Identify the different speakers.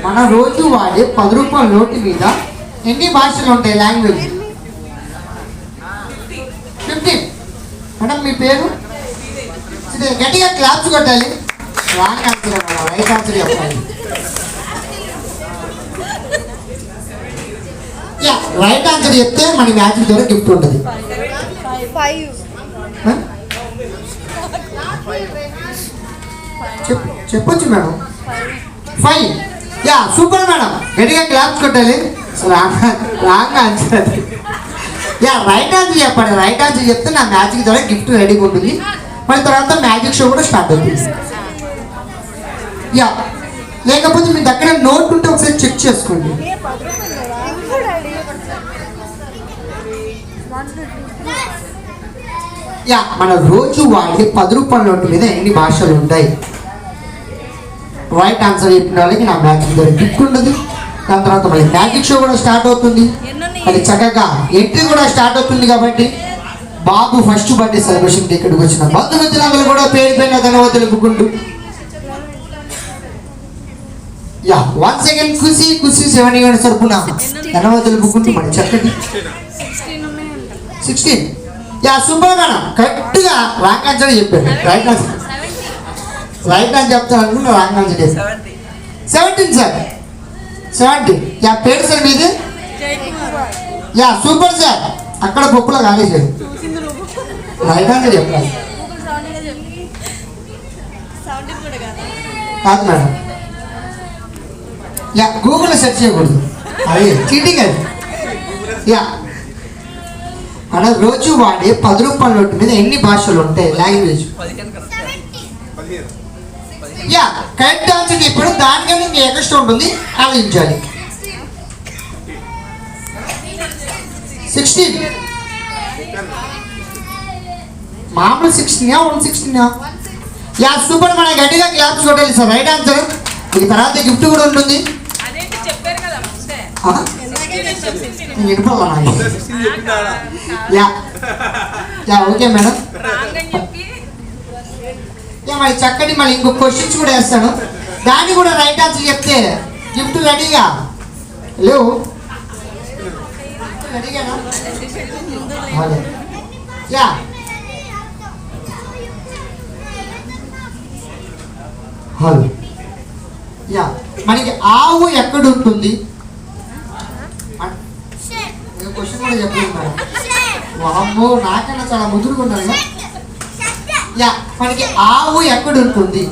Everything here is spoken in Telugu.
Speaker 1: మన రోజు వాడే 10 రూపాయల నోటు మీద ఎన్ని భాషలు ఉంటాయి? లాంగ్వేజ్ 15. మేడం మీ పేరు? గట్టిగా క్లాప్స్ కొట్టాలి. రాంగ్ ఆన్సర్, రైట్ ఆన్సర్ చెప్పాలి. రైట్ ఆన్సర్ చెప్తే మన మ్యాజిక్ ద్వారా గిఫ్ట్ ఉంటుంది. చెప్పొచ్చు మేడం. 5. సూపర్ మేడం, గట్టిగా క్లాప్స్ కొట్టాలి. రాంగ్ ఆన్సర్ అది. రైట్ ఆన్సర్ చెప్పండి. రైట్ ఆన్సర్ చెప్తే నా మ్యాజిక్ ద్వారా గిఫ్ట్ రెడీగా ఉంటుంది. మళ్ళీ తర్వాత మ్యాజిక్ షో కూడా స్టార్ట్ అవుతుంది. లేకపోతే మీ దగ్గర నోట్ ఉంటే ఒకసారి చెక్ చేసుకోండి. మన రోజు వాడే 10 రూపాయల నోటు మీద ఎన్ని భాషలు ఉంటాయి? రైట్ ఆన్సర్ చెప్పిన వాళ్ళకి నా మ్యాజిక్ ద్వారా గిఫ్ట్ ఉండదు. దాని తర్వాత మళ్ళీ మ్యాజిక్ షో కూడా స్టార్ట్ అవుతుంది. అది చక్కగా ఎంట్రీ కూడా స్టార్ట్ అవుతుంది. కాబట్టి బాబు ఫస్ట్ బర్త్డే సెలబ్రేషన్కి ఇక్కడికి వచ్చిన బంధుమిత్రులందరూ కూడా పేరు పైన ధన్యవాదాలు తెలుపుకుంటూ వన్స్ అగైన్ ఖుషి 7 ఈవెంట్స్ తరపున ధన్యవాదాలు తెలుపుకుంటూ మరి చక్కటి 16. సూపర్ మేడం, కరెక్ట్గా రాంగ్ ఆన్సర్ చెప్పారు. రైట్ ఆన్సర్ చెప్తాను అనుకున్నా, రాంగ్ ఆన్సర్ చెప్పారు. 17 సార్, 70. పేరు సార్ మీది? సూపర్ సార్, అక్కడ పప్పులో కాలేసారు. రైట్ ఆన్సర్ చెప్పాలి కాదు మేడం. గూగుల్లో సెర్చ్ చేయకూడదు, అది చీటింగ్ అది. మన రోజు వాడే 10 రూపాయల నోటు మీద ఎన్ని భాషలు ఉంటాయి? లాంగ్వేజ్ కరెక్ట్ ఆన్సర్ ఇప్పుడు దానికన్నా ఇంకా ఎక్స్ట్రా ఉంటుంది, ఆలోచించాలి. 16. మామూలు 16 116. సూపర్, మన గట్టిగా క్లాప్స్ కొట్టాలి సార్. Right answer. ఈ తర్వాత గిఫ్ట్ కూడా ఉంటుంది. Okay madam. మరి చక్కటి మళ్ళీ ఇంకో క్వశ్చన్స్ కూడా వేస్తాను. దాన్ని కూడా రైట్ ఆన్సర్ చెప్తే గిఫ్ట్ రెడీగా లేవు. రెడీగానా? హలో. మనకి ఆవు ఎక్కడ ఉంటుంది? క్వశ్చన్ కూడా చెప్పలేదు మేడం. వామ్మో, నాకన్నా చాలా ముదురుగా ఉన్నారు. మనకి ఆవు ఎక్కడ ఉంటుంది?